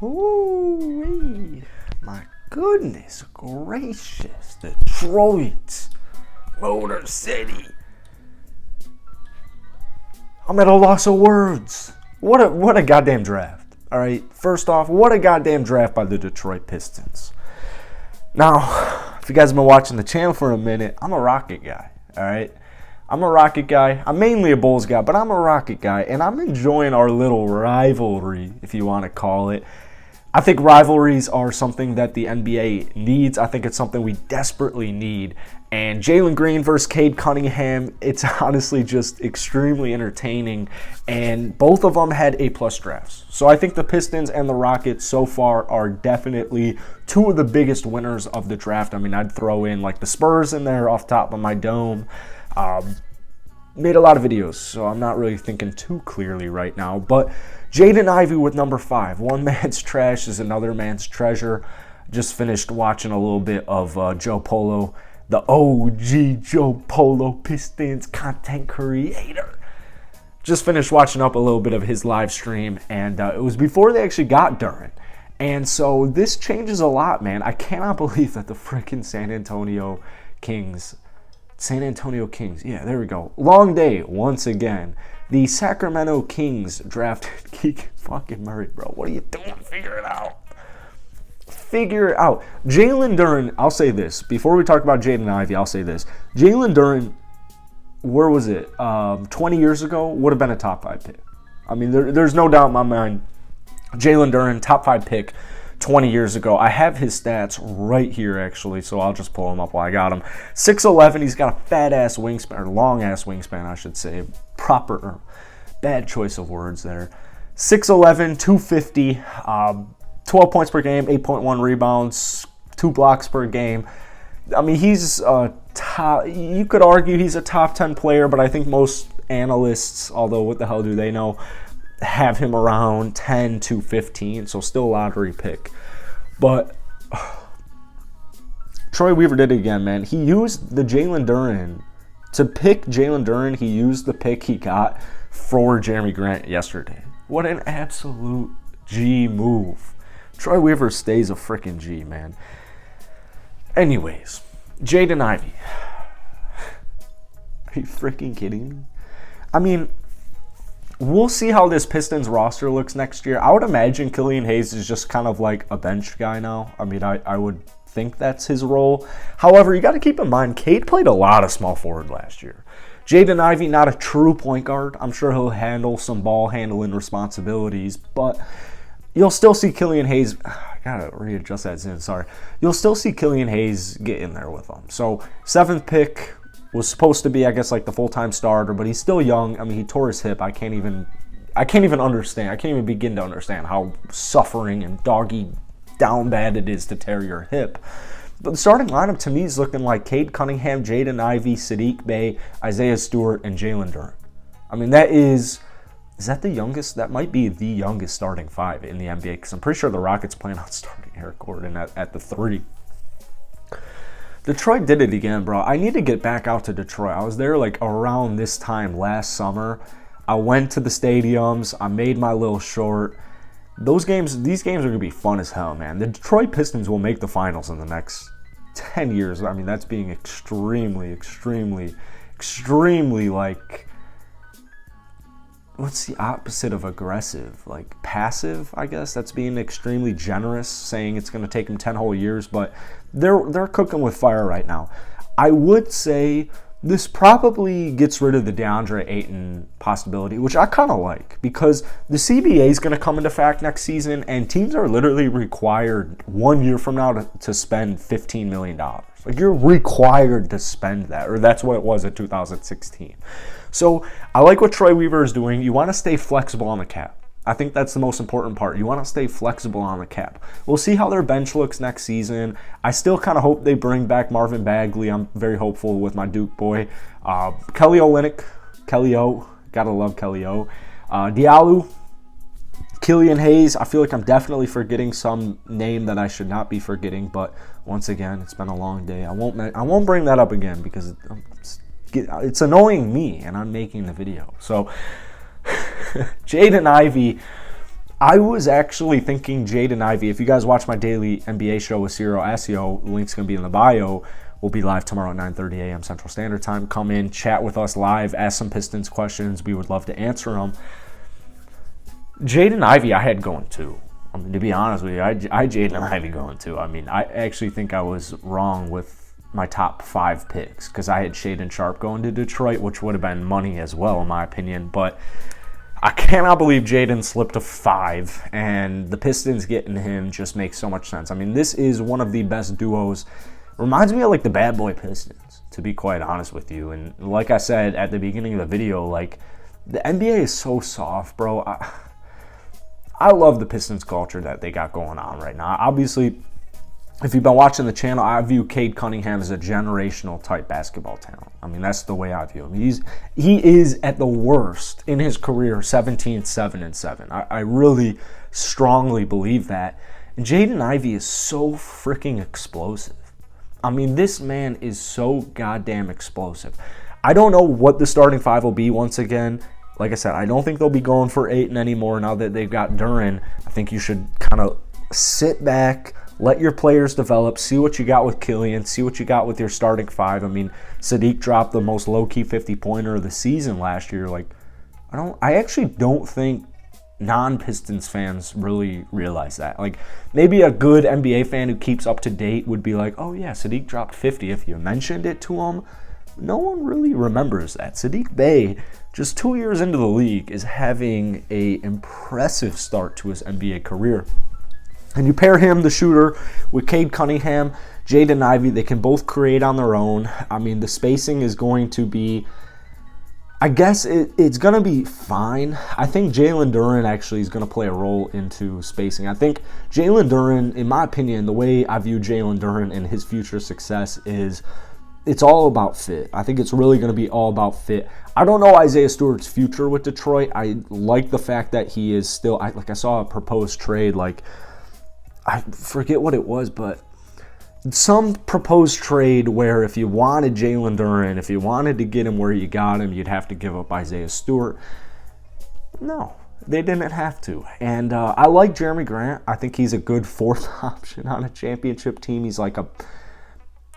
Ooh, my goodness gracious. Detroit. Motor City. I'm at a loss of words. What a goddamn draft. All right. First off, what a goddamn draft by the Detroit Pistons. Now, if you guys have been watching the channel for a minute, I'm a Rocket guy. All right. I'm a Rocket guy. I'm mainly a Bulls guy, but I'm a Rocket guy, and I'm enjoying our little rivalry, if you want to call it. I think rivalries are something that the NBA needs. I think it's something we desperately need. And Jalen Green versus Cade Cunningham, it's honestly just extremely entertaining. And both of them had A-plus drafts. So I think the Pistons and the Rockets so far are definitely two of the biggest winners of the draft. I mean, I'd throw in like the Spurs in there off top of my dome. Made a lot of videos, so I'm not really thinking too clearly right now. But Jaden Ivey with number 5. One man's trash is another man's treasure. Just finished watching a little bit of Joe Polo, the OG Joe Polo Pistons content creator. Just finished watching up a little bit of his live stream, and it was before they actually got Duren. And so this changes a lot, man. I cannot believe that the freaking San Antonio Kings, yeah, there we go. Long day once again. The Sacramento Kings drafted Keegan fucking Murray, bro. What are you doing? Figure it out. Figure it out. Jalen Duren, I'll say this. Before we talk about Jaden Ivey, I'll say this. Jalen Duren, where was it? 20 years ago, would have been a top 5 pick. I mean, there's no doubt in my mind. Jalen Duren, top 5 pick 20 years ago. I have his stats right here, actually, so I'll just pull them up while I got him. 6'11", he's got a fat-ass wingspan, or long-ass wingspan, I should say. Proper, bad choice of words there. 6'11", 250, 12 points per game, 8.1 rebounds, 2 blocks per game. I mean, he's top. You could argue he's a top 10 player, but I think most analysts, although what the hell do they know, have him around 10 to 15, so still a lottery pick. But Troy Weaver did it again, man. He used the Jalen Duren. To pick Jalen Duren, he used the pick he got for Jeremy Grant yesterday. What an absolute G move. Troy Weaver stays a freaking G, man. Anyways, Jaden Ivey. Are you freaking kidding me? I mean, we'll see how this Pistons roster looks next year. I would imagine Killian Hayes is just kind of like a bench guy now. I mean, I would think that's his role. However, you got to keep in mind, Cade played a lot of small forward last year. Jaden Ivey, not a true point guard. I'm sure he'll handle some ball handling responsibilities, but you'll still see Killian Hayes. I got to readjust that in, sorry. You'll still see Killian Hayes get in there with them. So, 7th pick. Was supposed to be, I guess, like the full-time starter, but he's still young. I mean, he tore his hip. I can't even understand. I can't even begin to understand how suffering and doggy down bad it is to tear your hip. But the starting lineup to me is looking like Cade Cunningham, Jaden Ivey, Sadiq Bey, Isaiah Stewart, and Jalen Duren. I mean, is that the youngest? That might be the youngest starting 5 in the NBA, because I'm pretty sure the Rockets plan on starting Eric Gordon at the 3. Detroit did it again, bro. I need to get back out to Detroit. I was there like around this time last summer. I went to the stadiums. I made my little short. These games are going to be fun as hell, man. The Detroit Pistons will make the finals in the next 10 years. I mean, that's being extremely, like, what's the opposite of aggressive? Like passive, I guess. That's being extremely generous, saying it's going to take them 10 whole years, but they're cooking with fire right now. I would say this probably gets rid of the DeAndre Ayton possibility, which I kind of like, because the CBA is going to come into fact next season, and teams are literally required 1 year from now to spend $15 million. Like, you're required to spend that, or that's what it was in 2016. So I like what Troy Weaver is doing. You want to stay flexible on the cap. I think that's the most important part. You want to stay flexible on the cap. We'll see how their bench looks next season. I still kind of hope they bring back Marvin Bagley. I'm very hopeful with my Duke boy. Kelly Olynyk. Kelly O. Gotta love Kelly O. Diallo. Killian Hayes. I feel like I'm definitely forgetting some name that I should not be forgetting. But once again, it's been a long day. I won't bring that up again because it's annoying me and I'm making the video. So Jaden Ivey, I was actually thinking Jaden Ivey. If you guys watch my daily NBA show with Ciro Asio, the link's going to be in the bio. We'll be live tomorrow at 9:30 a.m. Central Standard Time. Come in, chat with us live, ask some Pistons questions. We would love to answer them. Jaden Ivey I had going too. I mean, to be honest with you, I Jaden Ivey going too. I mean, I actually think I was wrong with my top 5 picks because I had Shaedon Sharpe going to Detroit, which would have been money as well, in my opinion. But I cannot believe Jaden slipped to 5, and the Pistons getting him just makes so much sense. I mean, this is one of the best duos. Reminds me of like the Bad Boy Pistons, to be quite honest with you. And like I said at the beginning of the video, like the NBA is so soft, bro. I love the Pistons culture that they got going on right now. Obviously, if you've been watching the channel, I view Cade Cunningham as a generational type basketball talent. I mean, that's the way I view him. He is at the worst in his career 17-7-7. I really strongly believe that. And Jaden Ivey is so freaking explosive. I mean, this man is so goddamn explosive. I don't know what the starting 5 will be once again. Like I said, I don't think they'll be going for Ayton anymore now that they've got Duren. I think you should kind of sit back, let your players develop, see what you got with Killian, see what you got with your starting 5. I mean, Sadiq dropped the most low-key 50-pointer of the season last year. Like, I actually don't think non-Pistons fans really realize that. Like, maybe a good NBA fan who keeps up to date would be like, oh yeah, Sadiq dropped 50 if you mentioned it to him. No one really remembers that. Sadiq Bey, just 2 years into the league, is having an impressive start to his NBA career. And you pair him, the shooter, with Cade Cunningham, Jaden Ivey. They can both create on their own. I mean, the spacing is going to be, I guess it's going to be fine. I think Jalen Duren actually is going to play a role into spacing. I think Jalen Duren, in my opinion, the way I view Jalen Duren and his future success is it's all about fit. I think it's really going to be all about fit. I don't know Isaiah Stewart's future with Detroit. I like the fact that he is still, I saw a proposed trade, like, I forget what it was, but some proposed trade where if you wanted Jalen Duren, if you wanted to get him where you got him, you'd have to give up Isaiah Stewart. No, they didn't have to. And I like Jeremy Grant. I think he's a good 4th option on a championship team. He's like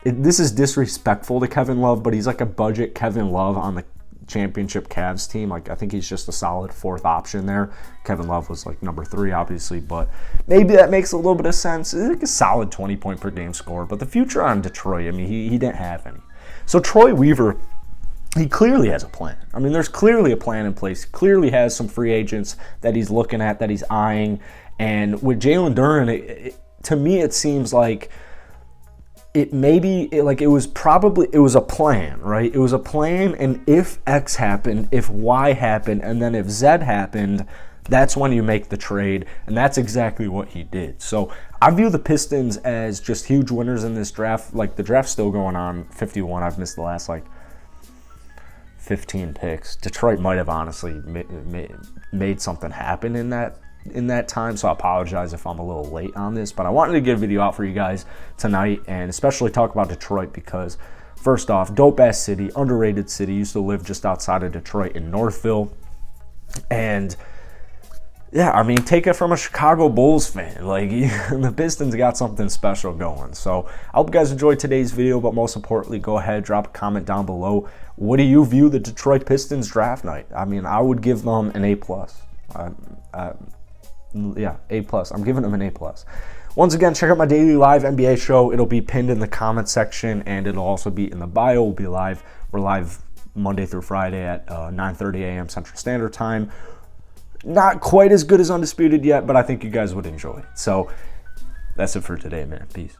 this is disrespectful to Kevin Love, but he's like a budget Kevin Love on the championship Cavs team. Like, I think he's just a solid 4th option there. Kevin Love was like number 3, obviously, but maybe that makes a little bit of sense. It's like a solid 20-point per game score. But the future on Detroit, I mean, he didn't have any. So Troy Weaver, he clearly has a plan. I mean, there's clearly a plan in place. He clearly has some free agents that he's looking at, that he's eyeing. And with Jalen Duren, to me, it seems like it was a plan, right? It was a plan, and if X happened, if Y happened, and then if Z happened, that's when you make the trade, and that's exactly what he did. So I view the Pistons as just huge winners in this draft. Like, the draft's still going on, 51. I've missed the last, 15 picks. Detroit might have honestly made something happen in that time, so I apologize if I'm a little late on this, but I wanted to get a video out for you guys tonight, and especially talk about Detroit because, first off, dope-ass city, underrated city. Used to live just outside of Detroit in Northville, and yeah, I mean, take it from a Chicago Bulls fan. Like, the Pistons got something special going. So I hope you guys enjoyed today's video, but most importantly, go ahead, drop a comment down below. What do you view the Detroit Pistons draft night? I mean, I would give them an A+. Yeah, A+. I'm giving them an A+. Once again, check out my daily live NBA show. It'll be pinned in the comment section, and it'll also be in the bio. We'll be live. We're live Monday through Friday at 9:30 a.m. Central Standard Time. Not quite as good as Undisputed yet, but I think you guys would enjoy it. So that's it for today, man. Peace.